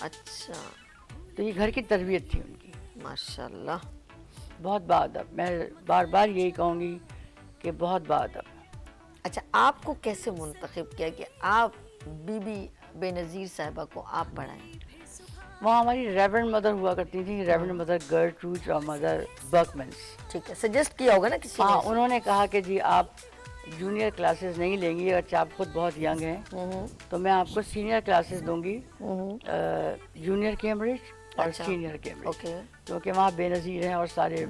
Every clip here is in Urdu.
اچھا تو یہ گھر کی تربیت تھی ان کی. ماشاء اللہ. بہت باادب. میں بار بار یہی کہوں گی کہ بہت باادب. اچھا آپ کو کیسے منتخب کیا کہ آپ بی بی بے نظیر صاحبہ کو آپ پڑھائیں؟ وہاں ہماری ریورنڈ مدر ہوا کرتی تھی, ریورنڈ مدر گرٹروڈ اور مدر برکمنس. ٹھیک ہے, سجیسٹ کیا ہوگا نا کسی نے؟ ہاں, انہوں نے کہا کہ جی آپ جونیئر کلاسز نہیں لیں گی, اگرچہ آپ خود بہت ینگ ہیں تو میں آپ کو سینئر کلاسز دوں گی, جونیئر کیمبرج اور سینئر کیمبرج, اوکے. کیونکہ وہاں بے نظیر ہیں اور سارے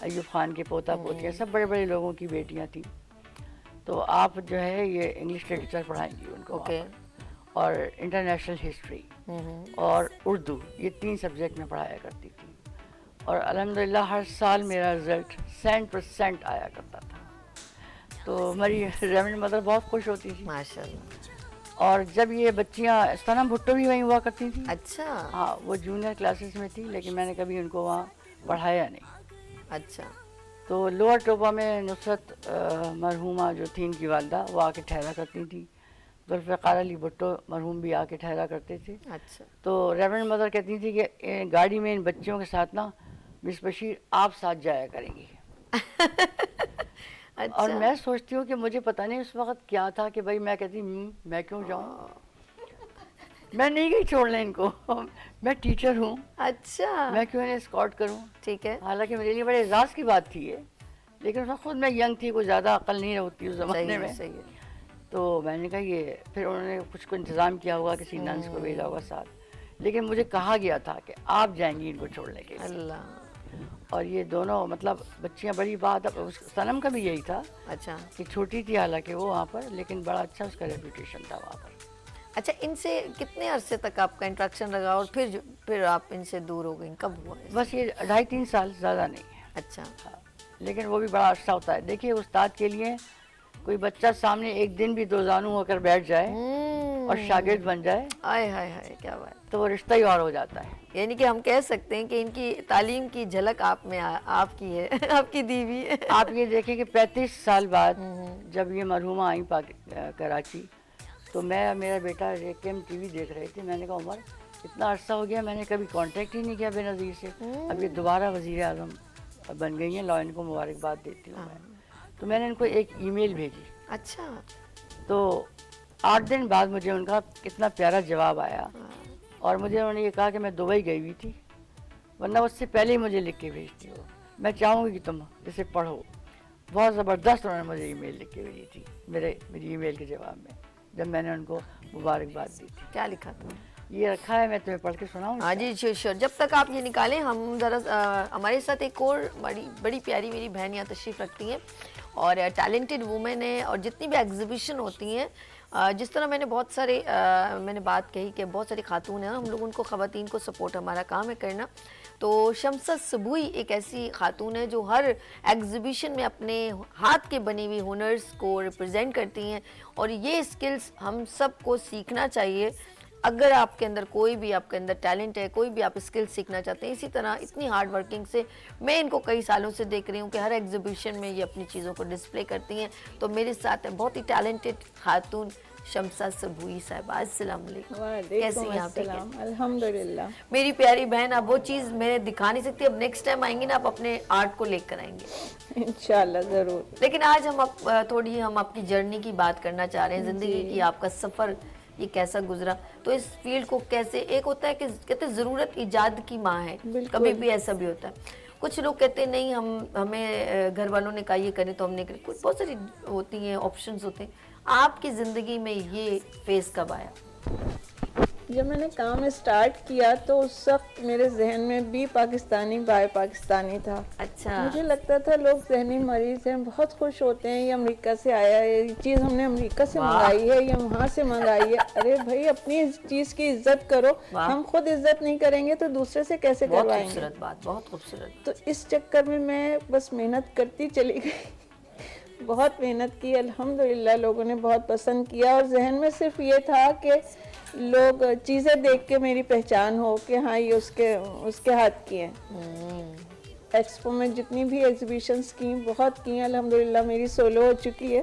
ایوب خان کے پوتا پوتیاں سب بڑے بڑے لوگوں کی بیٹیاں تھیں. تو آپ جو ہے یہ انگلش لٹریچر پڑھائیں گی ان کو, اور انٹرنیشنل ہسٹری اور اردو, یہ 3 سبجیکٹ میں پڑھایا کرتی تھی. اور الحمدللہ ہر سال میرا رزلٹ 100% آیا کرتا تھا. تو ہماری ریورنڈ مدر بہت خوش ہوتی تھی. ماشاء اللہ. اور جب یہ بچیاں, صنم بھٹو بھی وہیں ہوا کرتی تھیں. اچھا. ہاں, وہ جونیئر کلاسز میں تھی لیکن میں نے کبھی ان کو وہاں پڑھایا نہیں. اچھا. تو لوور ٹوپا میں نصرت مرحومہ جو تھی ان کی والدہ, وہ آ کے ٹھہرا کرتی تھیں. ذوالفقار علی بھٹو مرحوم بھی آ کے ٹھہرا کرتے تھے. اچھا. تو ریورنڈ مدر کہتی تھی کہ گاڑی میں ان بچوں کے ساتھ نا مس بشیر آپ ساتھ جایا کریں گی. اور میں سوچتی ہوں کہ مجھے پتہ نہیں اس وقت کیا تھا کہ بھائی میں کہتی میں کیوں جاؤں, میں نہیں گئی چھوڑنے ان کو, میں ٹیچر ہوں. اچھا. میں کیوں انہیں اسکارٹ کروں. ٹھیک ہے. حالانکہ میرے لیے بڑے اعزاز کی بات تھی یہ, لیکن اس وقت خود میں ینگ تھی, کوئی زیادہ عقل نہیں ہوتی اس زمانے میں. صحیح ہے. تو میں نے کہا یہ, پھر انہوں نے کچھ کو انتظام کیا ہوگا, کسی ننس کو بھیجا ہوگا ساتھ, لیکن مجھے کہا گیا تھا کہ آپ جائیں گی ان کو چھوڑنے کے لیے. اللہ. اور یہ دونوں مطلب بچیاں بڑی بات, صنم کا بھی یہی تھا. اچھا. کہ چھوٹی تھی حالانکہ وہ وہاں پر, لیکن بڑا اچھا اس کا ریپوٹیشن تھا وہاں پر. اچھا, ان سے کتنے عرصے تک آپ کا انٹریکشن رہا اور پھر آپ ان سے دور ہو گئیں, کب ہوا؟ بس یہ 2.5-3 سال, زیادہ نہیں ہے. اچھا. لیکن وہ بھی بڑا عرصہ ہوتا ہے. دیکھیے استاد کے لیے کوئی بچہ سامنے ایک دن بھی 2 زانو ہو کر بیٹھ جائے اور شاگرد بن جائے, آئے ہائے ہائے کیا بات. تو وہ رشتہ ہی اور ہو جاتا ہے. یعنی کہ ہم کہہ سکتے ہیں کہ ان کی تعلیم کی جھلک آپ میں آپ کی ہے, آپ کی دی ہوئی ہے. آپ یہ دیکھیں کہ 35 سال بعد جب یہ مرحومہ آئیں کراچی, تو میں اور میرا بیٹا ریکم ٹی وی دیکھ رہے تھے. میں نے کہا عمر اتنا عرصہ ہو گیا میں نے کبھی کانٹیکٹ ہی نہیں کیا بے نظیر سے, اب یہ دوبارہ وزیر اعظم بن گئی ہیں, لا ان کو مبارکباد دیتی ہوں میں. تو میں نے ان کو ایک ای میل بھیجی. اچھا. تو 8 دن بعد مجھے ان کا کتنا پیارا جواب آیا, اور مجھے انہوں نے یہ کہا کہ میں دبئی گئی ہوئی تھی, ورنہ اس سے پہلے ہی مجھے لکھ کے بھیجتی ہو, میں چاہوں گی کہ تم اسے پڑھو. بہت زبردست انہوں نے مجھے ای میل لکھ کے بھیجی تھی میری ای میل کے جواب میں, جب میں نے ان کو مبارکباد دی تھی. کیا لکھا تھا؟ یہ رکھا ہے, میں تمہیں پڑھ کے سناؤں. ہاں جی شور. جب تک آپ یہ نکالیں, ہم ذرا ہمارے ساتھ ایک اور بڑی پیاری میری بہن یہاں تشریف رکھتی ہیں, اور ٹیلنٹڈ وومن ہے, اور جتنی بھی ایگزیبیشن ہوتی ہیں, جس طرح میں نے بہت سارے میں نے بات کہی کہ بہت ساری خاتون ہیں, ہم لوگ ان کو خواتین کو سپورٹ ہمارا کام ہے کرنا. تو شمسہ سبوئی ایک ایسی خاتون ہے جو ہر ایگزیبیشن میں اپنے ہاتھ کے بنی ہوئی ہنرز کو ریپرزینٹ کرتی ہیں, اور یہ اسکلز ہم سب کو سیکھنا چاہیے. اگر آپ کے اندر کوئی بھی آپ کے اندر ٹیلنٹ ہے, کوئی بھی آپ اسکل سیکھنا چاہتے ہیں, اسی طرح اتنی ہارڈ ورکنگ سے میں ان کو کئی سالوں سے دیکھ رہی ہوں کہ ہر ایگزیبیشن میں یہ اپنی چیزوں کو ڈسپلے کرتی ہیں. تو میرے ساتھ ہیں بہت ہی ٹیلنٹڈ خاتون شمسہ سبوئی صاحبہ. السلام علیکم. کیسی ہیں آپ؟ الحمدللہ. میری پیاری بہن, اب وہ چیز میں دکھا نہیں سکتی, اب نیکسٹ ٹائم آئیں گی نا آپ اپنے آرٹ کو لے کر آئیں گے انشاءاللہ ضرور. لیکن آج ہم تھوڑی ہم آپ کی جرنی کی بات کرنا چاہ رہے ہیں, زندگی کی آپ کا سفر یہ کیسا گزرا. تو اس فیلڈ کو کیسے, ایک ہوتا ہے کہ کہتے ضرورت ایجاد کی ماں ہے, کبھی بھی ایسا بھی ہوتا ہے. کچھ لوگ کہتے ہیں نہیں ہمیں گھر والوں نے کہا یہ کریں تو ہم نے کریں, بہت ساری ہوتی ہیں آپشنز ہوتے ہیں. آپ کی زندگی میں یہ فیز کب آیا؟ جب میں نے کام اسٹارٹ کیا تو اس وقت میرے ذہن میں بھی پاکستانی بائے پاکستانی تھا. اچھا. مجھے لگتا تھا لوگ ذہنی مریض ہیں, بہت خوش ہوتے ہیں, یہ امریکہ سے آیا ہے, یہ چیز ہم نے امریکہ سے منگائی ہے یا وہاں سے منگائی ہے. ارے بھائی اپنی چیز کی عزت کرو, ہم خود عزت نہیں کریں گے تو دوسرے سے کیسے کروائیں گے. بہت خوبصورت بات, بہت خوبصورت. تو اس چکر میں بس محنت کرتی چلی گئی, بہت محنت کی. الحمدللہ لوگوں نے بہت پسند کیا, اور ذہن میں صرف یہ تھا کہ لوگ چیزیں دیکھ کے میری پہچان ہو کہ ہاں یہ اس کے ہاتھ کی ہیں. ایکسپو میں جتنی بھی ایگزیبیشنز کی بہت کی, الحمدللہ میری سولو ہو چکی ہے,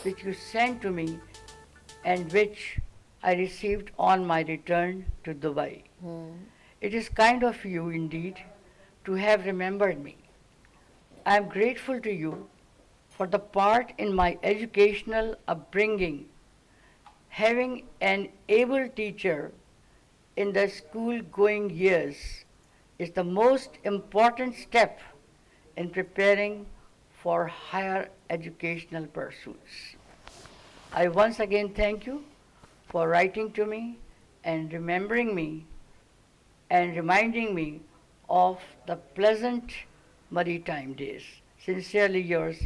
which you sent to me and which I received on my return to Dubai. It is kind of you indeed to have remembered me. I am grateful to you for the part in my educational upbringing. Having an able teacher in the school-going years is the most important step in preparing for higher educational pursuits. I once again thank you for writing to me and remembering me and reminding me of the pleasant maritime days. Sincerely yours,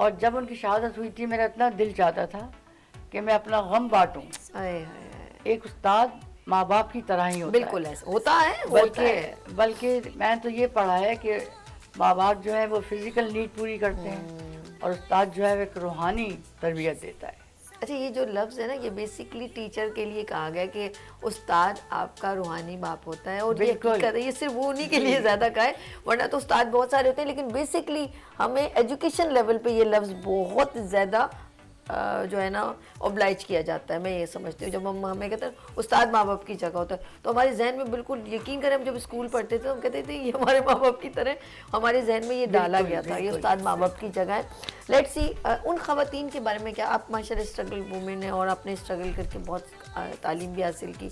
اور جب ان کی شہادت ہوئی تھی میرا اتنا دل چاہتا تھا کہ میں اپنا غم بانٹوں. ایک استاد ماں باپ کی طرح ہی ہوتا ہے. بالکل ایسا ہوتا ہے. بلکہ میں تو یہ پڑھا ہے کہ ماں باپ جو ہے وہ فزیکل نیڈ پوری کرتے ہیں اور استاد جو ہے وہ ایک روحانی تربیت دیتا ہے. اچھا یہ جو لفظ ہے نا یہ بیسیکلی ٹیچر کے لیے کہا گیا کہ استاد آپ کا روحانی باپ ہوتا ہے, اور یہ حقیقت ہے, یہ صرف وہ انہیں کے لیے زیادہ کہا ہے, ورنہ تو استاد بہت سارے ہوتے ہیں, لیکن بیسیکلی ہمیں ایجوکیشن لیول پہ یہ لفظ بہت زیادہ جو ہے نا اوبلائج کیا جاتا ہے. میں یہ سمجھتی ہوں جب ہم ہمیں کہتے ہیں استاد ماں باپ کی جگہ ہوتا ہے تو ہمارے ذہن میں بالکل یقین کریں, ہم جب اسکول پڑھتے تھے ہم کہتے تھے یہ ہمارے ماں باپ کی طرح, ہمارے ذہن میں یہ ڈالا گیا تھا یہ استاد ماں باپ کی جگہ ہے. لیٹس سی ان خواتین کے بارے میں کیا آپ ماشاءاللہ اسٹرگل وومن ہیں اور آپ نے اسٹرگل کر کے بہت تعلیم بھی حاصل کی,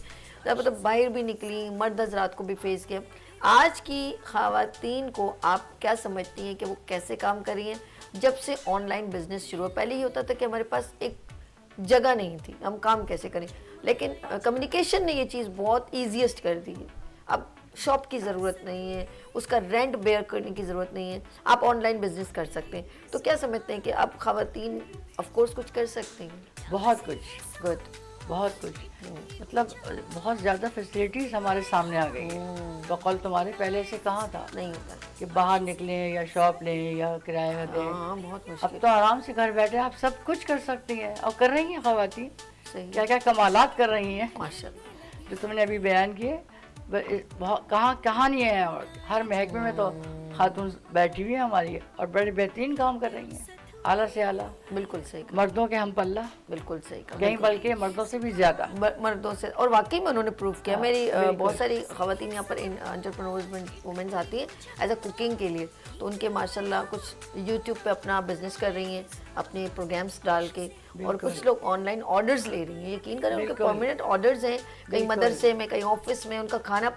مطلب باہر بھی نکلی, مرد حضرات کو بھی فیس کیا. آج کی خواتین کو آپ کیا سمجھتی ہیں کہ وہ کیسے کام کر رہی ہیں جب سے آن لائن بزنس شروع ہوا؟ پہلے یہ ہوتا تھا کہ ہمارے پاس ایک جگہ نہیں تھی, ہم کام کیسے کریں, لیکن کمیونیکیشن نے یہ چیز بہت ایزیسٹ کر دی ہے. اب شاپ کی ضرورت نہیں ہے, اس کا رینٹ بیئر کرنے کی ضرورت نہیں ہے, آپ آن لائن بزنس کر سکتے ہیں. تو کیا سمجھتے ہیں کہ اب خواتین آف کورس کچھ کر سکتی ہیں؟ بہت کچھ, گڈ, بہت کچھ, مطلب بہت زیادہ فیسلٹیز ہمارے سامنے آ گئی ہیں. بقول تمہارے پہلے سے کہاں تھا نہیں ہوتا کہ باہر نکلیں یا شاپ لیں یا کرایہ دیں. بہت اب تو آرام سے گھر بیٹھے آپ سب کچھ کر سکتی ہیں, اور کر رہی ہیں خواتین. صحیح, کیا کیا کمالات کر رہی ہیں ماشاء اللہ. جو تم نے ابھی بیان کیے. کہاں نہیں ہے, اور ہر محکمے میں تو خاتون بیٹھی ہوئی ہیں ہماری اور بڑے بہترین کام کر رہی ہیں, اعلیٰ سے اعلیٰ. بالکل صحیح, مردوں کے ہم پلہ, بالکل صحیح, کہیں بلکہ مردوں سے بھی زیادہ مردوں سے. اور واقعی میں انہوں نے پروف کیا. میری بہت ساری خواتین یہاں پر انٹرپرینورز وومنز آتی ہیں ایز اے کوکنگ کے لیے, تو ان کے ماشاءاللہ کچھ یوٹیوب پہ اپنا بزنس کر رہی ہیں اپنے پروگرامس ڈال کے, اور کچھ لوگ آن لائن آرڈرز لے رہی ہیں. یقین کریں ان کے پرماننٹ آرڈرز ہیں, کہیں مدرسے میں کہیں آفس میں, ان کا کھانا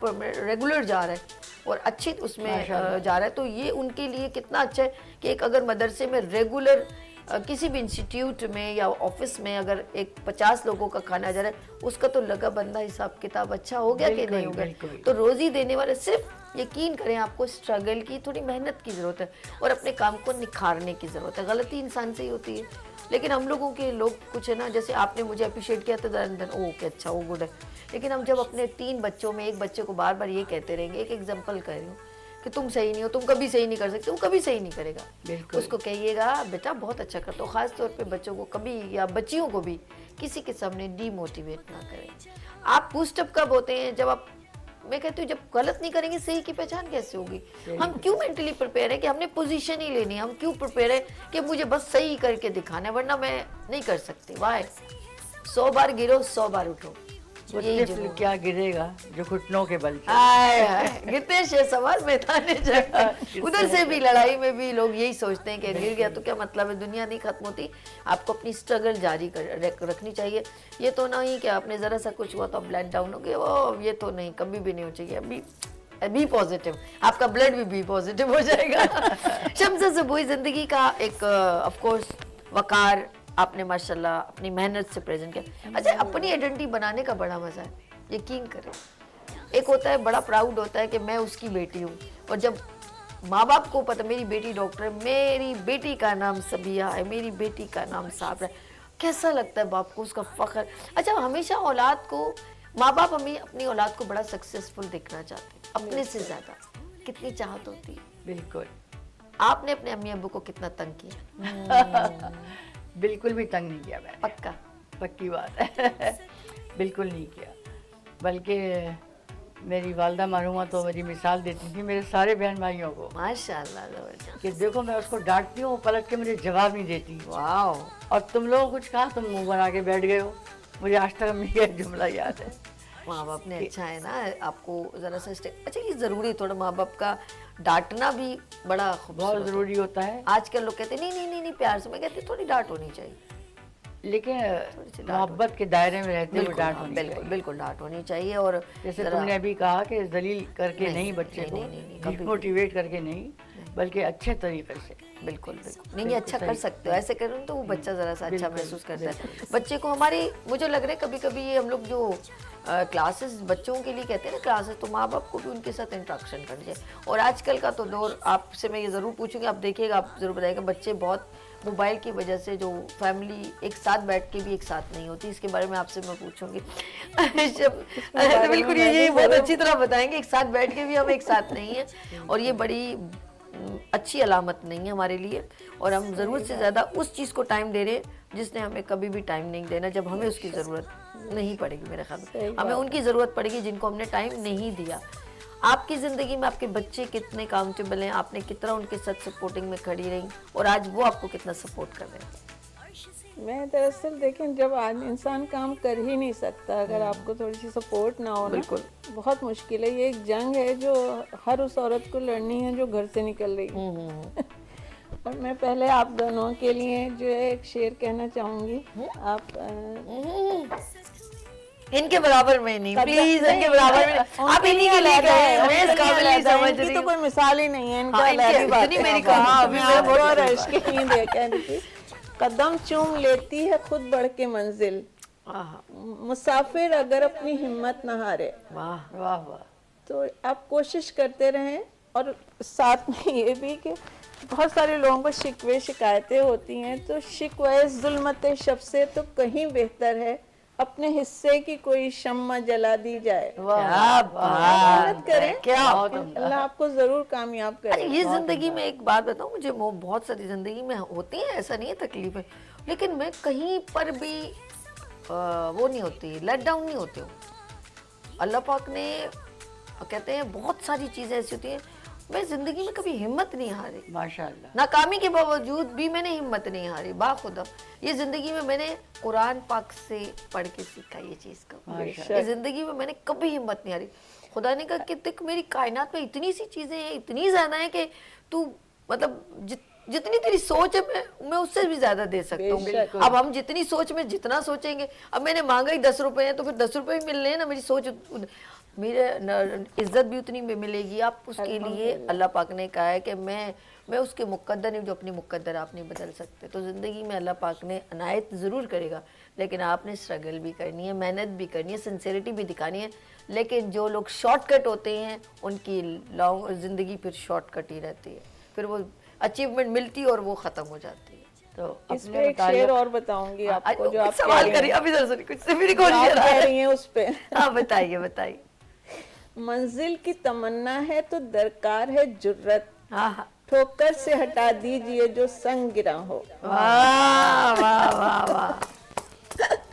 ریگولر جا رہا ہے اور اچھی اس میں جا رہا ہے. تو یہ ان کے لیے کتنا اچھا ہے کہ ایک اگر مدرسے میں ریگولر کسی بھی انسٹیٹیوٹ میں یا آفس میں اگر ایک 50 لوگوں کا کھانا جا رہا ہے, اس کا تو لگا بندہ حساب کتاب اچھا ہو گیا کہ نہیں ہو گیا. تو روزی دینے والے صرف یقین کریں آپ کو اسٹرگل کی, تھوڑی محنت کی ضرورت ہے اور اپنے کام کو نکھارنے کی ضرورت ہے. غلطی انسان سے ہی ہوتی ہے, لیکن ہم لوگوں کے لوگ کچھ ہے نا, جیسے آپ نے مجھے اپریشیٹ کیا تھا اوکے اچھا وہ گڈ ہے, لیکن ہم جب اپنے 3 بچوں میں ایک بچے کو بار بار یہ کہتے رہیں گے, ایک ایگزامپل کہہ رہی ہوں کہ تم صحیح نہیں ہو, تم کبھی صحیح نہیں کر سکتے, وہ کبھی صحیح نہیں کرے گا. اس کو کہیے گا بیٹا بہت اچھا کرتا ہو. خاص طور پہ بچوں کو کبھی یا بچیوں کو بھی کسی کے سامنے ڈی موٹیویٹ نہ کریں. آپ بوسٹ اپ کب ہوتے ہیں جب آپ, میں کہتی ہوں جب غلط نہیں کریں گے صحیح کی پہچان کیسے ہوگی؟ ہم کیوں مینٹلی پریپیئر ہیں کہ ہم نے پوزیشن ہی لینی ہے, ہم کیوں پریپیئر ہیں کہ مجھے بس صحیح کر کے دکھانا ہے, ورنہ میں نہیں کر سکتی. وائی 100 بار گرو 100 بار اٹھو. کیا گرے گا جو گھٹنوں کے بل گرتے شے سوال میدان جنگ. ادھر سے بھی لڑائی میں بھی لوگ یہی سوچتے ہیں کہ گر گیا تو کیا مطلب ہے, دنیا نہیں ختم ہوتی. آپ کو اپنی اسٹرگل جاری رکھنی چاہیے. یہ تو نہیں کہ آپ نے ذرا سا کچھ ہوا تو آپ لیٹ ڈاؤن ہو گئے, وہ یہ تو نہیں, کبھی بھی نہیں ہو چاہیے. بی پازیٹیو, آپ کا بلڈ بھی بی پازیٹیو ہو جائے گا. شمس صبوئی زندگی کا ایک آف کورس وقار آپ نے ماشاءاللہ اپنی محنت سے پریزنٹ کیا. اچھا اپنی آئیڈینٹی بنانے کا بڑا مزہ ہے, یقین کریں. ایک ہوتا ہے بڑا پراؤڈ ہوتا ہے کہ میں اس کی بیٹی ہوں, اور جب ماں باپ کو پتہ میری بیٹی ڈاکٹر ہے, میری بیٹی کا نام سبیہ ہے, میری بیٹی کا نام صابر ہے, کیسا لگتا ہے باپ کو, اس کا فخر. اچھا ہمیشہ اولاد کو, ماں باپ ہمیں اپنی اولاد کو بڑا سکسیسفل دیکھنا چاہتے ہیں اپنے سے زیادہ. کتنی چاہت ہوتی ہے. بالکل. آپ نے اپنے امی ابو کو کتنا تنگ کیا؟ بالکل بھی تنگ نہیں کیا میں. پکا, پکی بات ہے. بالکل نہیں کیا, بلکہ میری والدہ مرحومہ تو میری مثال دیتی تھی میرے سارے بہن بھائیوں کو. ماشاءاللہ, کہ دیکھو میں اس کو ڈانٹتی ہوں, پلٹ کے مجھے جواب نہیں دیتی. واو. اور تم لوگ کچھ کہا تم منہ بنا کے بیٹھ گئے ہو. مجھے آج تک میرا جملہ یاد ہے. ماں باپ نے اچھا ہے نا آپ کو ذرا سا اچھا یہ ضروری تھوڑا ماں باپ کا ڈانٹنا بھی بڑا بہت ضروری ہوتا ہے. آج کل لوگ کہتے ہیں نہیں پیار سے, میں کہتی تھوڑی ڈانٹ ہونی چاہیے, لیکن محبت کے دائرے میں رہتے ہوئے ڈانٹ ہونی چاہیے. بالکل ڈانٹ ہونی چاہیے. اور جیسے تم نے ابھی کہا کہ ذلیل کر کے نہیں بچے کو, ڈی موٹیویٹ کر کے نہیں, بلکہ اچھے طریقے سے بالکل بالکل نہیں اچھا کر سکتے ہو, ایسے کروں تو وہ بچہ ذرا سا اچھا محسوس کرتا ہے. بچے کو ہماری مجھے لگ رہا ہے کبھی کبھی یہ ہم لوگ جو کلاسز بچوں کے لیے کہتے ہیں نا کلاسز, تو ماں باپ کو بھی ان کے ساتھ انٹریکشن کرنی چاہیے. اور آج کل کا تو دور, آپ سے میں یہ ضرور پوچھوں گی, آپ دیکھیے گا, آپ ضرور بتائیے گا, بچے بہت موبائل کی وجہ سے جو فیملی ایک ساتھ بیٹھ کے بھی ایک ساتھ نہیں ہوتی. اس کے بارے میں آپ سے میں پوچھوں گی. بالکل یہی بہت اچھی طرح بتائیں گے, ایک ساتھ بیٹھ کے بھی ہم ایک ساتھ نہیں ہیں, اور یہ بڑی اچھی علامت نہیں ہے ہمارے لیے. اور ہم ضرورت سے زیادہ اس چیز کو ٹائم دے رہے ہیں جس نے ہمیں کبھی بھی ٹائم نہیں دینا جب ہمیں اس کی ضرورت نہیں پڑے گی. میرے خیال میں ہمیں ان کی ضرورت پڑے گی جن کو ہم نے ٹائم نہیں دیا. آپ کی زندگی میں آپ کے بچے کتنے کاؤنٹیبل ہیں, آپ نے کتنا ان کے ساتھ سپورٹنگ میں کھڑی رہی, اور آج وہ آپ کو کتنا سپورٹ کر رہے ہیں؟ میں دراصل دیکھیں جب انسان کام کر ہی نہیں سکتا اگر آپ کو تھوڑی سی سپورٹ نہ ہو نا, بہت مشکل ہے. یہ ایک جنگ ہے جو ہر اس عورت کو لڑنی ہے جو گھر سے نکل رہی ہے. اور میں پہلے آپ دونوں کے لیے جو ہے ایک شعر کہنا چاہوں گی. آپ ان کے برابر میں نہیں, پلیز ان کے برابر میں آپ انہی کے لیے کہیں, میں اس قابل نہیں سمجھ رہی تو ہوں. کوئی مثال ہی نہیں ہے ان کا. میری کہا ابھی میں بہت عشق نہیں دے کہنے کی. قدم چوم لیتی ہے خود بڑھ کے منزل, مسافر اگر اپنی ہمت نہ ہارے. واہ واہ واہ. تو آپ کوشش کرتے رہیں, اور ساتھ میں یہ بھی کہ بہت سارے لوگوں کو شکوے شکایتیں ہوتی ہیں, تو شکوے ظلمت شب سے تو کہیں بہتر ہے اپنے حصے کی کوئی شمع جلا دی جائے. کیا محنت کریں, کیا اللہ آپ کو ضرور کامیاب کرے. یہ زندگی میں ایک بات بتاؤں, مجھے بہت ساری زندگی میں ہوتی ہیں, ایسا نہیں ہے تکلیفیں, لیکن میں کہیں پر بھی وہ نہیں ہوتی, لیٹ ڈاؤن نہیں ہوتی ہوں. اللہ پاک نے کہتے ہیں بہت ساری چیزیں ایسی ہوتی ہیں, میں زندگی میں کبھی ہمت نہیں ہاری. ماشاءاللہ. ناکامی کے باوجود بھی میں نے ہمت نہیں ہاری. باخدا یہ زندگی میں نے قرآن پاک سے پڑھ کے سیکھا یہ چیز کا. یہ زندگی میں نے کبھی ہمت نہیں ہاری. خدا نے کہا کہ دیکھ میری کائنات میں اتنی سی چیزیں ہیں, اتنی زیادہ ہیں کہ تو مطلب جتنی تیری سوچ ہے میں اس سے بھی زیادہ دے سکتا ہوں. اب ہم جتنی سوچ میں جتنا سوچیں گے, اب میں نے مانگا ہی 10 روپے ہیں تو پھر 10 روپے بھی ملنے ہیں نا. میری سوچ, میرے عزت بھی اتنی ملے گی. آپ اس کے لیے اللہ پاک نے کہا ہے کہ میں اس کے مقدر نہیں جو اپنی مقدر آپ نہیں بدل سکتے. تو زندگی میں اللہ پاک نے عنایت ضرور کرے گا, لیکن آپ نے اسٹرگل بھی کرنی ہے, محنت بھی کرنی ہے, سنسیریٹی بھی دکھانی ہے. لیکن جو لوگ شارٹ کٹ ہوتے ہیں ان کی زندگی پھر شارٹ کٹ ہی رہتی ہے, پھر وہ اچیومنٹ ملتی ہے اور وہ ختم ہو جاتی ہے. تو اس پہ ایک شعر اور بتاؤں گی آپ کو جو آپ سوال کریے, ابھی ذرا کچھ سے میری کوشش کہہ رہی ہیں اس پہ. ہاں بتائیے بتائیے. منزل کی تمنا ہے تو درکار ہے جرت, ہاں ہاں, ٹھوکر سے ہٹا دیجئے جو سنگ گرا ہو. واہ واہ واہ واہ,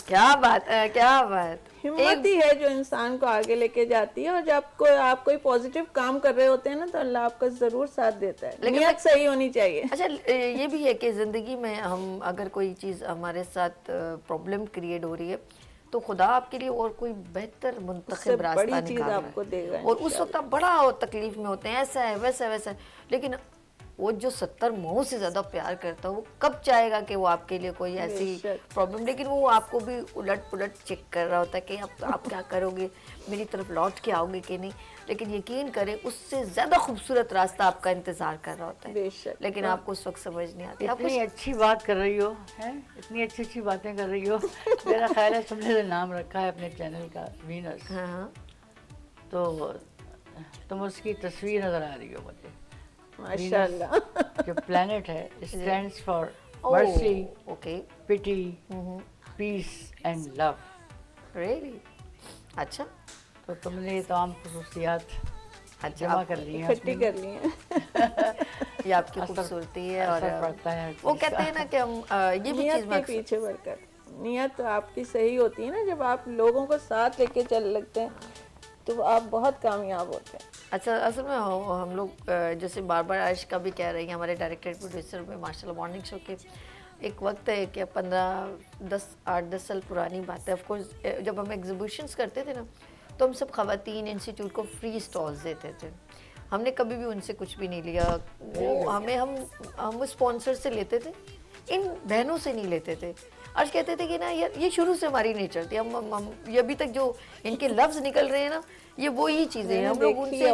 کیا بات ہے, کیا بات. ہمت ہی ہے جو انسان کو آگے لے کے جاتی ہے, اور جب آپ کوئی پوزیٹیو کام کر رہے ہوتے ہیں نا تو اللہ آپ کا ضرور ساتھ دیتا ہے. نیت صحیح ہونی چاہیے. اچھا یہ بھی ہے کہ زندگی میں ہم اگر کوئی چیز ہمارے ساتھ پرابلم کریٹ ہو رہی ہے تو خدا آپ کے لیے اور کوئی بہتر منتخب راستہ نکال آپ کو دے گا, اور اس وقت آپ بڑا تکلیف میں ہوتے ہیں, ایسا ہے ویسا ویسا ہے, لیکن وہ جو 70 ماہوں سے زیادہ پیار کرتا ہے وہ کب چاہے گا کہ وہ آپ کے لیے کوئی ایسی پرابلم, لیکن وہ آپ کو بھی الٹ پلٹ چیک کر رہا ہوتا ہے کہ اب آپ کیا کرو گے, میری طرف لوٹ کے آؤ گے کہ نہیں. لیکن یقین کریں اس سے زیادہ خوبصورت راستہ آپ کا انتظار کر رہا ہوتا ہے, لیکن آپ کو اس وقت سمجھ نہیں آتی. اتنی اچھی بات کر رہی ہو, اتنی اچھی اچھی باتیں کر رہی ہو. میرا خیال ہے تم نے نام رکھا ہے اپنے چینل کا وینس, تو تم اس کی تصویر نظر آ رہی ہو مجھے. ماشاءاللہ. جو پلانٹ ہے اسٹینڈس فار مرسی, پٹی, پیس اینڈ لو. ریئلی اچھا, تو تم نے یہ تمام خصوصیات جمع کر لی ہیں, اکٹھی کر لی ہیں. یہ آپ کی خوبصورتی ہے. اور وہ کہتے ہیں نا کہ ہم یہ بھی چیز کے پیچھے بڑھ کر نیت آپ کی صحیح ہوتی ہے نا, جب آپ لوگوں کو ساتھ لے کے چل لگتے ہیں تو آپ بہت کامیاب ہوتے ہیں. اچھا اصل میں ہم لوگ جیسے بار بار عائش کا بھی کہہ رہے ہیں, ہمارے ڈائریکٹر پروڈیوسر میں ماشاء اللہ مارننگ شو کے ایک وقت ہے کہ 8-10 سال پرانی بات ہے. آف کورس جب ہم ایگزیبیشنس کرتے تھے نا تو ہم سب خواتین انسٹیٹیوٹ کو فری اسٹالز دیتے تھے. ہم نے کبھی بھی ان سے کچھ بھی نہیں لیا, وہ ہم اسپانسر سے لیتے تھے, ان بہنوں سے نہیں لیتے تھے. آج کہتے تھے کہ نا یار یہ شروع سے ہماری نیچر تھی, ہم یہ ابھی تک جو ان کے لفظ نکل رہے ہیں نا یہ وہی چیزیں ہیں, ہم لوگ ان سے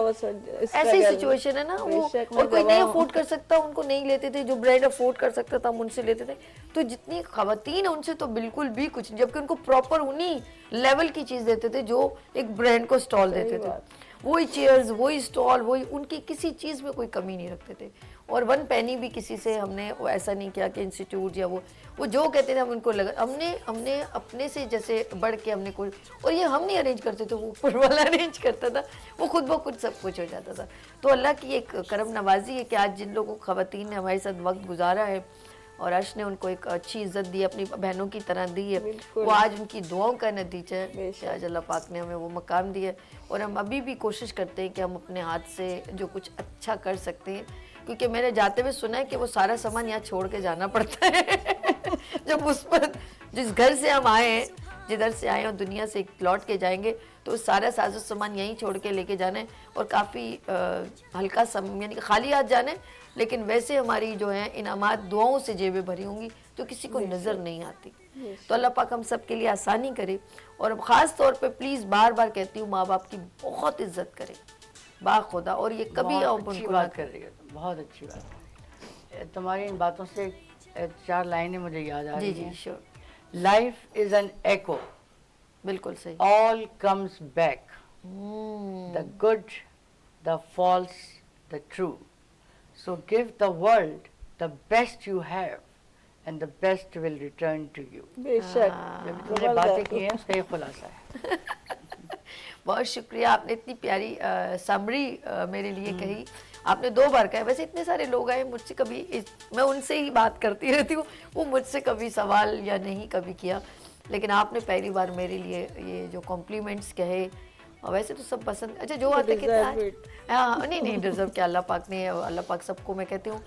ایسی سچویشن ہے نا وہ, اور کوئی نہیں افورڈ کر سکتا ان کو نہیں لیتے تھے, جو برانڈ افورڈ کر سکتا تھا ہم ان سے لیتے تھے. تو جتنی خواتین ان سے تو بالکل بھی کچھ نہیں, جبکہ ان کو پراپر انہی لیول کی چیز دیتے تھے جو ایک برانڈ کو سٹال دیتے تھے, وہی چیئرز, وہی سٹال, وہی ان کی کسی چیز میں کوئی کمی نہیں رکھتے تھے. اور 1 پینی بھی کسی سے ہم نے ایسا نہیں کیا کہ انسٹیٹیوٹ یا وہ جو کہتے تھے ہم ان کو لگا, ہم نے اپنے سے جیسے بڑھ کے ہم نے کوئی, اور یہ ہم نہیں ارینج کرتے تھے, وہ اوپر والا ارینج کرتا تھا, وہ خود بخود سب کچھ ہو جاتا تھا. تو اللہ کی ایک کرم نوازی ہے کہ آج جن لوگوں خواتین نے ہمارے ساتھ وقت گزارا ہے اور عرش نے ان کو ایک اچھی عزت دی, اپنی بہنوں کی طرح دی ہے, وہ آج ان کی دعاؤں کا نتیجہ ہے کہ آج اللہ پاک نے ہمیں وہ مقام دیا ہے. اور ہم ابھی بھی کوشش کرتے ہیں کہ ہم اپنے ہاتھ سے جو کچھ اچھا کر سکتے ہیں, کیونکہ میں نے جاتے ہوئے سنا ہے کہ وہ سارا سامان یہاں چھوڑ کے جانا پڑتا ہے. جب اس پر جس گھر سے ہم آئے ہیں, جدھر سے آئے ہیں اور دنیا سے لوٹ کے جائیں گے تو سارا ساز و سامان یہیں چھوڑ کے لے کے جانا ہے, اور کافی ہلکا یعنی کہ خالی ہاتھ جانا ہے, لیکن ویسے ہماری جو ہیں انعامات دعاؤں سے جیبیں بھری ہوں گی جو کسی کو نظر نہیں آتی. تو اللہ پاک ہم سب کے لیے آسانی کرے. اور خاص طور پہ پلیز بار بار کہتی ہوں, ماں باپ کی بہت عزت کریں با خدا, اور یہ کبھی بہت اچھی بات کر رہی ہے, بہت اچھی بات. تمہاری ان باتوں سے 4 لائنیں مجھے یاد آ رہی ہیں. جی sure, life is an echo, بالکل صحیح. all comes back, the good, the false, the true. So give the world the best you have and the best will return to you. بے شک, جب تم نے باتیں کی ہیں اس کا یہ خلاصہ ہے. بہت شکریہ, آپ نے اتنی پیاری سمری میرے لیے کہی, آپ نے 2 بار کہا. ویسے اتنے سارے لوگ آئے مجھ سے, کبھی میں ان سے ہی بات کرتی رہتی ہوں, وہ مجھ سے کبھی سوال یا نہیں کبھی کیا, لیکن آپ نے پہلی بار میرے لیے یہ جو کمپلیمنٹس کہے. اور ویسے تو سب پسند, اچھا جو آتے کہتے ہیں ہاں نہیں ڈیزرو کیا, اللہ پاک نے, اللہ پاک سب کو, میں کہتی ہوں,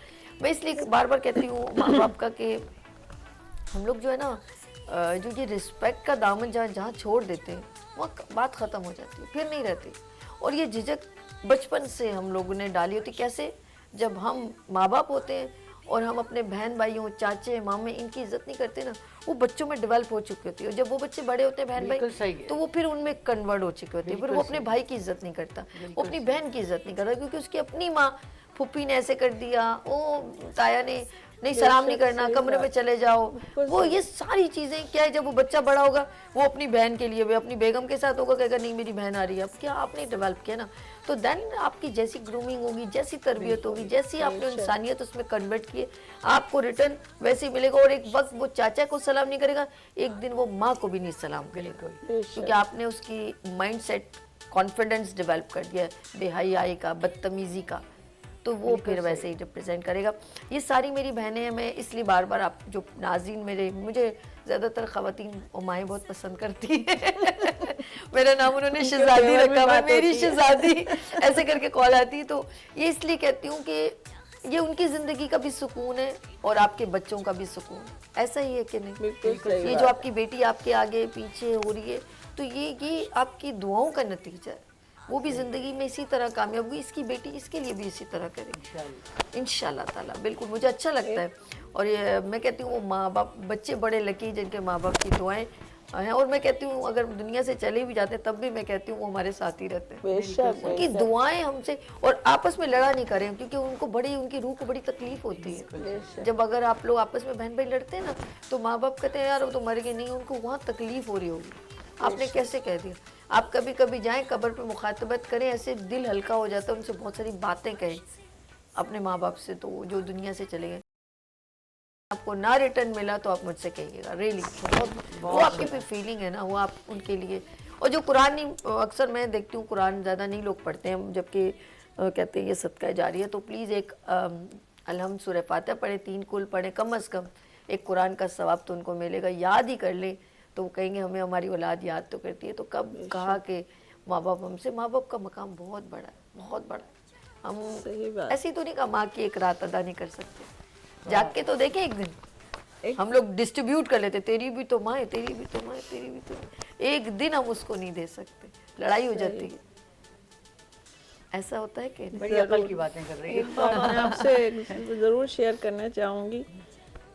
میں اس لیے بار بار کہتی ہوں ماں باپ کا کہ ہم لوگ جو ہے نا جو یہ رسپیکٹ کا دامن جہاں چھوڑ دیتے ہیں وہاں بات ختم ہو جاتی ہے, پھر نہیں رہتی. اور یہ جھجک بچپن سے ہم لوگوں نے ڈالی ہوتی. کیسے؟ جب ہم ماں باپ ہوتے ہیں اور ہم اپنے بہن بھائیوں, چاچے مامے, ان کی عزت نہیں کرتے نا, وہ بچوں میں ڈیولپ ہو چکی ہوتی ہے. اور جب وہ بچے بڑے ہوتے ہیں بہن بھائی, تو وہ پھر ان میں کنورٹ ہو چکے ہوتے ہیں. پھر وہ اپنے بھائی کی عزت نہیں کرتا, وہ اپنی بہن کی عزت نہیں کرتا, کیونکہ اس کی اپنی ماں پھپھی نے ایسے کر دیا, او تایا نے نہیں سلام نہیں کرنا, کمرے میں چلے جاؤ. وہ یہ ساری چیزیں کیا ہے, جب وہ بچہ بڑا ہوگا وہ اپنی بہن کے لیے, وہ اپنی بیگم کے ساتھ ہوگا, کہے گا نہیں میری بہن آ رہی ہے. اب کیا آپ نے ڈیولپ کیا نا, تو دین آپ کی جیسی گرومنگ ہوگی, جیسی تربیت ہوگی, جیسی آپ نے انسانیت اس میں کنورٹ کی, آپ کو ریٹرن ویسے ہی ملے گا. اور ایک وقت وہ چاچا کو سلام نہیں کرے گا, ایک دن وہ ماں کو بھی نہیں سلام کرے گا, کیونکہ آپ نے اس کی مائنڈ سیٹ کانفیڈنس ڈیولپ کر دیا ہے بے حیائی کا, بدتمیزی کا, تو وہ پھر ویسے ہی ریپرزینٹ کرے گا. یہ ساری میری بہنیں ہیں, میں اس لیے بار بار آپ جو ناظرین مجھے زیادہ تر خواتین اور مائیں بہت پسند کرتی ہیں. میرا نام انہوں نے شہزادی رکھا ہوا ہے, میری شہزادی ایسے کر کے کال آتی ہے. تو یہ اس لیے کہتی ہوں کہ یہ ان کی زندگی کا بھی سکون ہے اور آپ کے بچوں کا بھی سکون. ایسا ہی ہے کہ نہیں؟ یہ جو آپ کی بیٹی آپ کے آگے پیچھے ہو رہی ہے, تو یہ آپ کی دعاؤں کا نتیجہ ہے. وہ بھی زندگی میں اسی طرح کامیاب ہوئی, اس کی بیٹی اس کے لیے بھی اسی طرح کرے انشاءاللہ تعالیٰ. بالکل مجھے اچھا لگتا ہے. اور یہ میں کہتی ہوں وہ ماں باپ, بچے بڑے لکی جن کے ماں باپ کی دعائیں ہیں. اور میں کہتی ہوں اگر دنیا سے چلے بھی جاتے ہیں تب بھی میں کہتی ہوں وہ ہمارے ساتھ ہی رہتے ہیں. ان کی دعائیں ہم سے, اور آپس میں لڑا نہیں کریں, کیونکہ ان کو ان کی روح کو بڑی تکلیف ہوتی ہے جب اگر آپ لوگ آپس میں بہن بھائی لڑتے ہیں نا, تو ماں باپ کہتے ہیں یار وہ تو مر گئے, نہیں ان کو وہاں تکلیف ہو رہی ہوگی. آپ نے کیسے کہہ دیا. آپ کبھی کبھی جائیں قبر پہ مخاطبت کریں, ایسے دل ہلکا ہو جاتا ہے. ان سے بہت ساری باتیں کہیں اپنے ماں باپ سے, تو جو دنیا سے چلے گئے. آپ کو نہ ریٹرن ملا تو آپ مجھ سے کہیے گا, ریئلی وہ آپ کی فیلنگ ہے نا, وہ آپ ان کے لیے. اور جو قرآن نہیں, اکثر میں دیکھتی ہوں قرآن زیادہ نہیں لوگ پڑھتے ہیں, جبکہ کہتے ہیں یہ صدقہ جاری ہے. تو پلیز ایک الحمد سورہ فاتحہ پڑھیں, 3 کل پڑھیں کم از کم, ایک قرآن کا ثواب تو ان کو ملے گا. یاد ہی کر لیں تو وہ کہیں گے ہمیں ہماری اولاد یاد تو کرتی ہے. تو کب کہا کہ ماں باپ ہم سے, ماں باپ کا مقام بہت بڑا ہے, بہت بڑا ہے. ہم ایسی تو نہیں کہا ماں کی ایک رات ادا نہیں کر سکتے, جاگ کے تو دیکھیں ایک دن ہم لوگ ڈسٹریبیوٹ کر لیتے, تیری بھی تو ماں ہے, تیری بھی تو ماں ہے, تیری بھی تو ماں. ایک دن ہم اس کو نہیں دے سکتے, لڑائی ہو جاتی ہے. ایسا ہوتا ہے کہ بڑی عقل کی باتیں کر رہی ہے. میں آپ سے ضرور شیئر کرنا چاہوں گی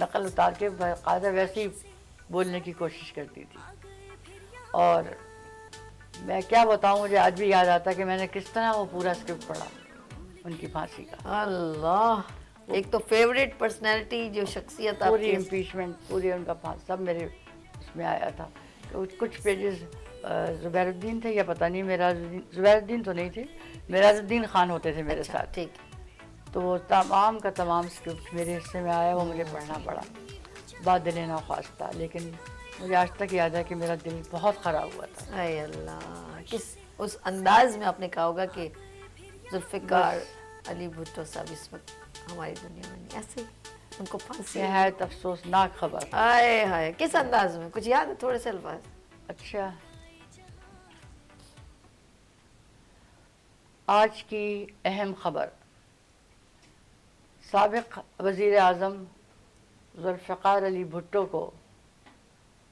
نقل اتار کے باقاعدہ ویسے ہی بولنے کی کوشش کرتی تھی. اور میں کیا بتاؤں, مجھے آج بھی یاد آتا کہ میں نے کس طرح وہ پورا اسکرپٹ پڑھا ان کی پھانسی کا. اللہ, ایک تو فیوریٹ پرسنالٹی جو شخصیت آپ پوری کی, امپیچمنٹ, پوری ان کا پھانسی سب میرے اس میں آیا تھا. کچھ پیجز زبیر الدین تھے یا پتہ نہیں, زبیر الدین تو نہیں تھے, میراج الدین خان ہوتے تھے میرے ساتھ. ٹھیک, تو وہ تمام کا تمام اسکرپٹ میرے حصے میں آیا, وہ مجھے پڑھنا پڑا. بات دل ناخواستہ, لیکن مجھے آج تک یاد ہے کہ میرا دل بہت خراب ہوا تھا. اے اللہ, کس اس انداز میں آپ نے کہا ہوگا کہ ذوالفقار علی بھٹو صاحب اس وقت ہماری دنیا میں نہیں, ایسے ان کو پھانسی. نہایت افسوسناک خبر. آئے ہائے, کس انداز میں, کچھ یاد ہے تھوڑے سے الفاظ؟ اچھا, آج کی اہم خبر, سابق وزیر اعظم ذوالفقار علی بھٹو کو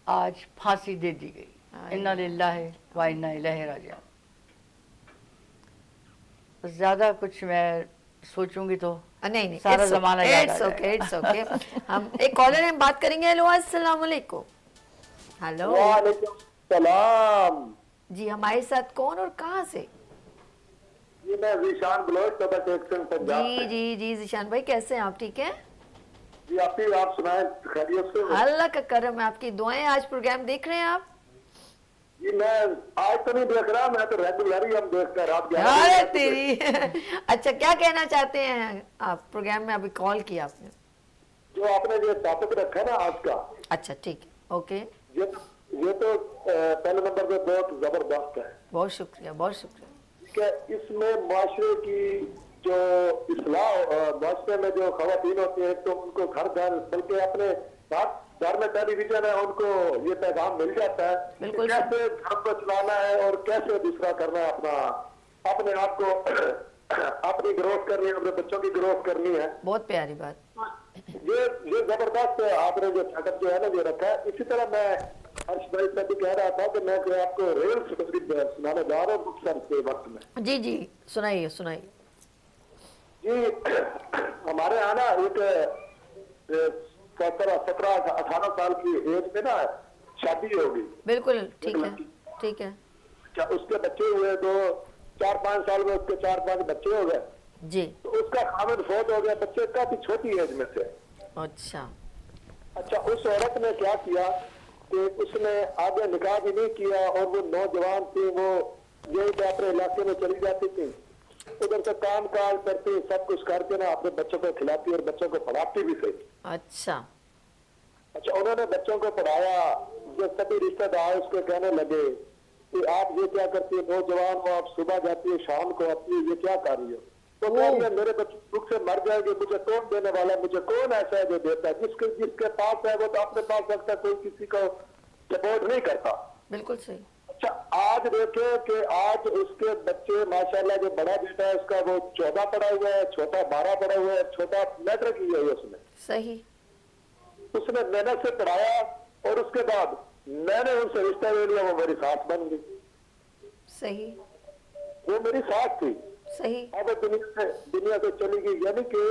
آج پھانسی دے دی گئی. انا للہ و انا الیہ راجعون. زیادہ کچھ میں سوچوں گی تو نہیں, سارا زمانہ یاد آ جائے گا. It's okay. ہم ایک کالر ہیں, بات کریں گے. ہیلو, السلام علیکم. ہیلو, وعلیکم السلام. جی ہمارے ساتھ کون اور کہاں سے؟ جی میں ذیشان بلوچ صوبہ ایکشن پنجاب جی سے. جی جی ذیشان بھائی, کیسے ہیں آپ؟ ٹھیک ہیں, جی آپ سنائیں خیریت سے؟ اللہ کا کرم ہے, آپ کی دعائیں. آج پروگرام دیکھ رہے ہیں آپ؟ جی میں آج تو نہیں دیکھ رہا, میں تو ریگولر ہی ہم دیکھتے ہیں رات 11 ارے بجے. تیری. اچھا, کیا کہنا چاہتے ہیں آپ؟ پروگرام میں ابھی کال کیا آپ نے. جو آپ نے جو ٹاپک رکھا ہے نا آج کا, اچھا ٹھیک ہے, اوکے, یہ تو پہلے نمبر پہ بہت زبردست ہے. بہت شکریہ, بہت شکریہ. کہ اس میں معاشرے کی جو اصلاح, معاشرے میں جو خواتین ہوتی ہیں تو ان کو گھر بلکہ اپنے گھر میں ٹیلی ویژن ہے, ان کو یہ پیغام مل جاتا ہے کہ بالکل. کیسے گھر کو چلانا ہے اور کیسے دوسرا کرنا ہے, اپنے آپ کو اپنی گروتھ کرنی ہے, اپنے بچوں کی گروتھ کرنی ہے. بہت پیاری بات. یہ زبردست آپ نے جو سیٹ اپ جو ہے نا یہ رکھا ہے. اسی طرح میں ہرش بھائی سے بھی کہہ رہا تھا کہ میں آپ کو ریل سنانے جا رہا ہوں مختصر کے وقت میں. جی جی, سنائیے سنائیے. جی ہمارے یہاں نا ایک 17-18 سال کی ایج میں نا شادی ہوگی. بالکل ٹھیک ہے, ٹھیک ہے. اس کے بچے ہوئے, 4-5 سال میں اس کے 4-5 بچے ہو گئے. جی, تو اس کا خامد فوت ہو گیا, بچے کافی چھوٹی ایج میں سے. اچھا اس عورت نے کیا کیا کہ اس نے آگے نکاح بھی نہیں کیا, اور وہ نوجوان تھی, وہ یہی اپنے علاقے میں چلی جاتی تھی, ادھر سے کام کاج کرتی, سب کچھ کر کے نا اپنے بچوں کو کھلاتی اور بچوں کو پڑھاتی بھی تھی. اچھا انہوں نے بچوں کو پڑھایا. جو سبھی رشتہ دار اس کو کہنے لگے کہ آپ یہ کیا کرتی ہے, نوجوان ہو, آپ صبح جاتی ہے شام کو آتی ہے, یہ کیا کر رہی ہو؟ تو کہہ رہی ہے میرے بچے بھوک سے مر جائیں گے, مجھے کون دینے والا ہے, مجھے کون ایسا ہے جو دیتا ہے, جس کے پاس ہے وہ تو اپنے پاس رکھتا ہے, کوئی کسی کو سپورٹ نہیں کرتا. بالکل صحیح. اچھا آج دیکھیں کہ آج اس کے بچے ماشاءاللہ, جو بڑا بیٹا ہے اس کا وہ 14 پڑھا ہوا ہے, چھوٹا 12 پڑھا ہوا ہے, چھوٹا میٹرک کی ہے اس نے. صحیح. اس نے محنت سے پڑھایا, اور اس کے بعد میں نے ان سے رشتہ لے لیا, وہ میری ساس بن گئی. صحیح. وہ میری ساس تھی. صحیح. اب دنیا سے چلی گئی. یعنی کہ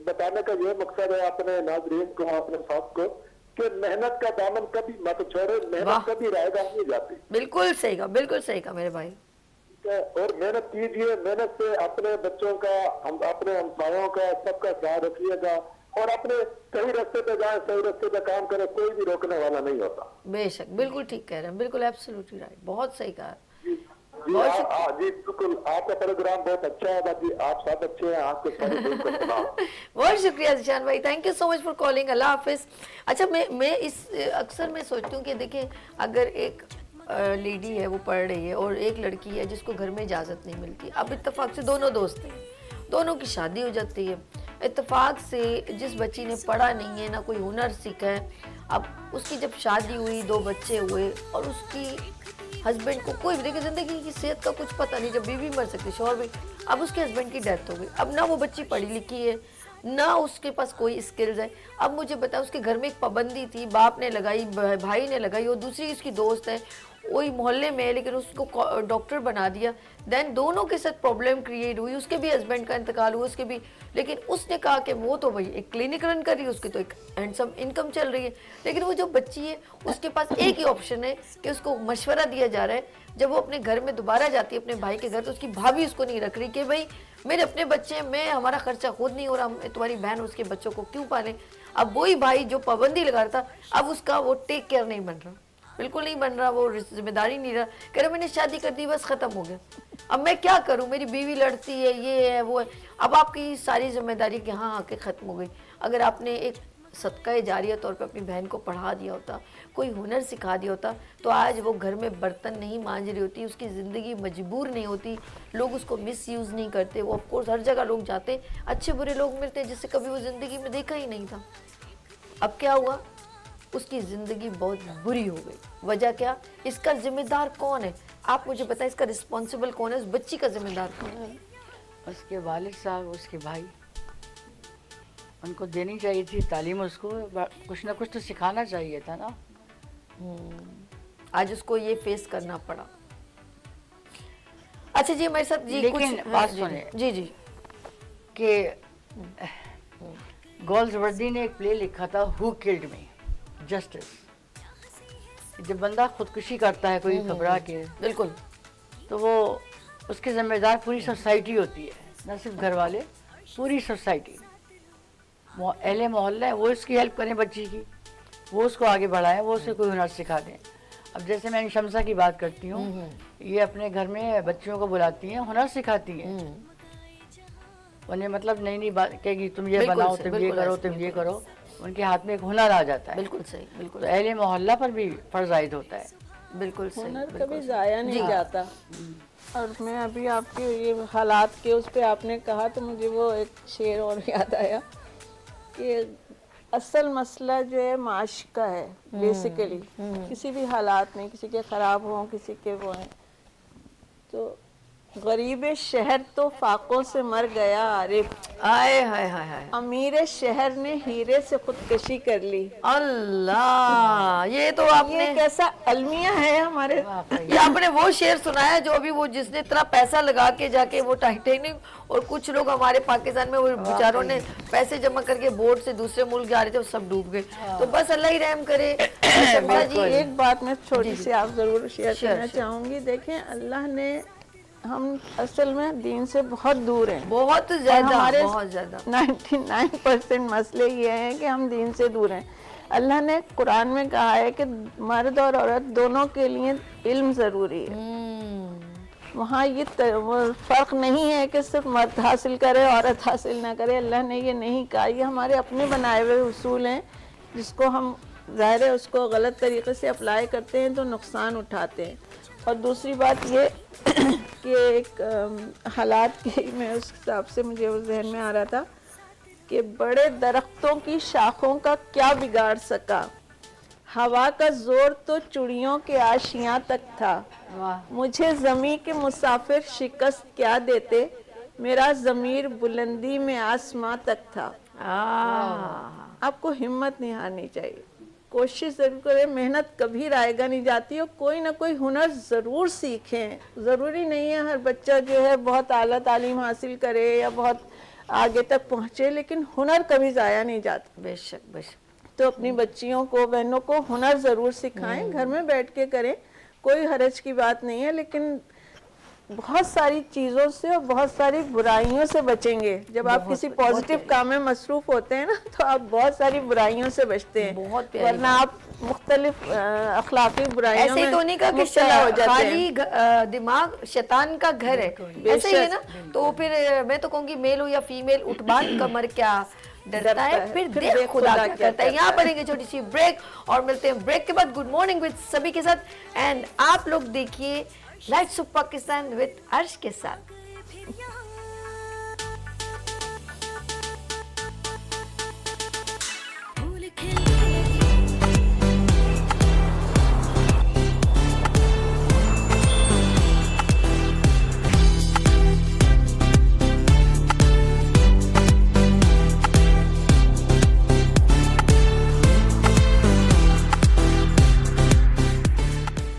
بتانے کا یہ مقصد ہے اپنے ناظرین کو, اپنے ساتھ کو, کہ محنت کا دامن کبھی مت چھوڑے, محنت کبھی رائے گاہ نہیں جاتی. بالکل صحیح کہا, بالکل صحیح کہا میرے بھائی. اور محنت کیجئے, محنت سے اپنے بچوں کا, اپنے ہمسایوں کا, سب کا خیال رکھیے گا, اور اپنے صحیح راستے پہ جائیں, صحیح راستے پہ کام کریں, کوئی بھی روکنے والا نہیں ہوتا. بے شک, بالکل ٹھیک کہہ رہے ہیں, بالکل ایبسلیوٹلی رائٹ, بہت صحیح کہا. جی بالکل, آپ کا پروگرام بہت اچھا ہے, باقی آپ سب اچھے ہیں, آپ کے سارے دل کو سلام. بہت شکریہ ذیشان بھائی, thank you so much for calling. اللہ حافظ. اچھا میں اکثر میں سوچتی ہوں کہ دیکھیں, اگر ایک لیڈی ہے وہ پڑھ رہی ہے, اور ایک لڑکی ہے جس کو گھر میں اجازت نہیں ملتی, اب اتفاق سے دونوں دوست ہیں, دونوں کی شادی ہو جاتی ہے. اتفاق سے جس بچی نے پڑھا نہیں ہے, نہ کوئی ہنر سیکھا ہے, اب اس کی جب شادی ہوئی, 2 بچے ہوئے, اور اس کی ہسبینڈ کو کوئی بھی, دیکھیں زندگی کی صحت کا کچھ پتہ نہیں, جب بیوی مر سکتی, شوہر بھی, اب اس کے ہسبینڈ کی ڈیتھ ہو گئی. اب نہ وہ بچی پڑھی لکھی ہے, نہ اس کے پاس کوئی اسکلز ہے. اب مجھے بتا, اس کے گھر میں ایک پابندی تھی, باپ نے لگائی, بھائی نے لگائی, اور دوسری اس کی دوست ہے وہی محلے میں ہے لیکن اس کو ڈاکٹر بنا دیا. دین دونوں کے ساتھ پرابلم کریٹ ہوئی, اس کے بھی ہسبینڈ کا انتقال ہوا, اس کے بھی, لیکن اس نے کہا کہ وہ تو بھائی ایک کلینک رن کر رہی ہے, اس کی تو ایک ہینڈسم انکم چل رہی ہے, لیکن وہ جو بچی ہے اس کے پاس ایک ہی آپشن ہے کہ اس کو مشورہ دیا جا رہا ہے. جب وہ اپنے گھر میں دوبارہ جاتی ہے اپنے بھائی کے گھر, تو اس کی بھابھی اس کو نہیں رکھ رہی کہ بھائی میرے اپنے بچے ہیں, میں ہمارا خرچہ خود نہیں ہو رہا, تمہاری بہن اس کے بچوں کو کیوں پالیں. اب وہی بھائی جو پابندی لگا رہا تھا, اب اس کا وہ ٹیک کیئر نہیں بن رہا, بالکل نہیں بن رہا, وہ ذمہ داری نہیں رہا, کہہ رہا میں نے شادی کر دی بس ختم ہو گیا, اب میں کیا کروں, میری بیوی لڑتی ہے, یہ ہے وہ ہے. اب آپ کی ساری ذمہ داری کہ ہاں آ کے ختم ہو گئی. اگر آپ نے ایک صدقہ جاریہ طور پہ اپنی بہن کو پڑھا دیا ہوتا, کوئی ہنر سکھا دیا ہوتا, تو آج وہ گھر میں برتن نہیں مانج رہی ہوتی, اس کی زندگی مجبور نہیں ہوتی, لوگ اس کو مس یوز نہیں کرتے. وہ آف کورس ہر جگہ لوگ جاتے, اچھے برے لوگ ملتے جس سے کبھی وہ زندگی میں دیکھا ہی نہیں تھا. اب کیا ہوا, اس کی زندگی بہت بری ہو گئی. وجہ کیا, اس کا ذمہ دار کون ہے, آپ مجھے بتائیں, اس کا رسپانسبل کون ہے, اس بچی کا ذمہ دار کون ہے؟ اس کے والد صاحب, اس کے بھائی, ان کو دینی چاہیے تھی تعلیم, اس کو کچھ نہ کچھ تو سکھانا چاہیے تھا نا. آج اس کو یہ فیس کرنا پڑا. اچھا جی, ہمارے ساتھ جی لیکن بات سنیں جی جی کہ گولزوردی نے ایک پلے لکھا تھا, ہو کلڈ می, جسٹس. جب بندہ خودکشی کرتا ہے کوئی گھبرا کے, بالکل, تو وہ اس کے ذمہ دار پوری سوسائٹی ہوتی ہے, نہ صرف گھر والے, پوری سوسائٹی. اہل محلہ ہے, وہ اس کی ہیلپ کریں بچی کی, وہ اس کو آگے بڑھائیں, وہ اسے کوئی ہنر سکھا دیں. اب جیسے میں شمسا کی بات کرتی ہوں, یہ اپنے گھر میں بچیوں کو بلاتی ہیں, ہنر سکھاتی ہیں. انہیں مطلب نئی نئی بات کہے گی, تم یہ بناؤ, تم یہ کرو, تم یہ کرو, ان کے ہاتھ میں ایک ہنر آ جاتا ہے. بالکل صحیح, بالکل تو اہل محلہ پر بھی فرض عائد ہوتا ہے. بالکل صحیح. ہنر کبھی ضائع نہیں جاتا. اور میں ابھی آپ کے یہ حالات کے اس پہ آپ نے کہا تو مجھے وہ ایک شعر اور یاد آیا کہ اصل مسئلہ جو ہے معاش کا ہے بیسیکلی, کسی بھی حالات میں, کسی کے خراب ہوں, کسی کے وہ ہیں. تو غریب شہر تو فاقوں سے مر گیا عارف, آئے ہائے ہائے ہائے, امیر شہر نے ہیرے سے خودکشی کر لی. اللہ, یہ تو آپ نے یہ کیسا المیہ ہے ہمارے. یہ آپ نے وہ شعر سنایا جو ابھی وہ جس نے اتنا پیسہ لگا کے جا کے وہ ٹائٹینک, اور کچھ لوگ ہمارے پاکستان میں وہ بیچاروں نے پیسے جمع کر کے بوٹ سے دوسرے ملک جا رہے تھے, وہ سب ڈوب گئے. تو بس اللہ ہی رحم کرے. شمسا جی, ایک بات میں چھوٹی سی آپ ضرور شیئر کرنا چاہوں گی. دیکھیں, اللہ نے, ہم اصل میں دین سے بہت دور ہیں, بہت زیادہ, ہمارے بہت زیادہ 99% مسئلے یہ ہیں کہ ہم دین سے دور ہیں. اللہ نے قرآن میں کہا ہے کہ مرد اور عورت دونوں کے لیے علم ضروری ہے. وہاں یہ فرق نہیں ہے کہ صرف مرد حاصل کرے عورت حاصل نہ کرے. اللہ نے یہ نہیں کہا, یہ ہمارے اپنے بنائے ہوئے اصول ہیں جس کو ہم ظاہر ہے اس کو غلط طریقے سے اپلائی کرتے ہیں تو نقصان اٹھاتے ہیں. اور دوسری بات یہ کہ ایک حالات کی میں اس حساب سے مجھے وہ ذہن میں آ رہا تھا کہ بڑے درختوں کی شاخوں کا کیا بگاڑ سکا, ہوا کا زور تو چڑیوں کے آشیاں تک تھا. مجھے زمیں کے مسافر شکست کیا دیتے, میرا ضمیر بلندی میں آسماں تک تھا. آپ کو ہمت نہیں ہارنی چاہیے, کوشش ضرور کریں, محنت کبھی رائے گا نہیں جاتی, اور کوئی نہ کوئی ہنر ضرور سیکھیں. ضروری نہیں ہے ہر بچہ جو ہے بہت اعلیٰ تعلیم حاصل کرے یا بہت آگے تک پہنچے, لیکن ہنر کبھی ضائع نہیں جاتا. بے شک, بے شک. تو اپنی بچیوں کو, بہنوں کو ہنر ضرور سکھائیں, گھر میں بیٹھ کے کریں, کوئی حرج کی بات نہیں ہے, لیکن بہت ساری چیزوں سے اور بہت ساری برائیوں سے بچیں گے. جب آپ کسی پازیٹیو کام میں مصروف ہوتے ہیں نا, تو آپ بہت ساری برائیوں سے بچتے ہیں, ورنہ آپ مختلف اخلاقی برائیوں ایسے ہی تو نہیں کہا مبتلا ہو کہ جاتے ہیں. خالی دماغ شیطان کا گھر ہے, ایسے ہی ہے نا. تو پھر میں تو کہوں گی میل ہو یا فیمیل, اٹھبان کمر کیا ڈرتا ہے, پھر دیکھ خدا کیا کرتا ہے. یہاں پڑیں گے چھوٹی سی بریک, اور ملتے ہیں بریک کے بعد گڈ مارننگ وتھ سبھی کے ساتھ. اینڈ آپ لوگ دیکھیے لائٹس آف پاکستان وتھ عرش کے ساتھ.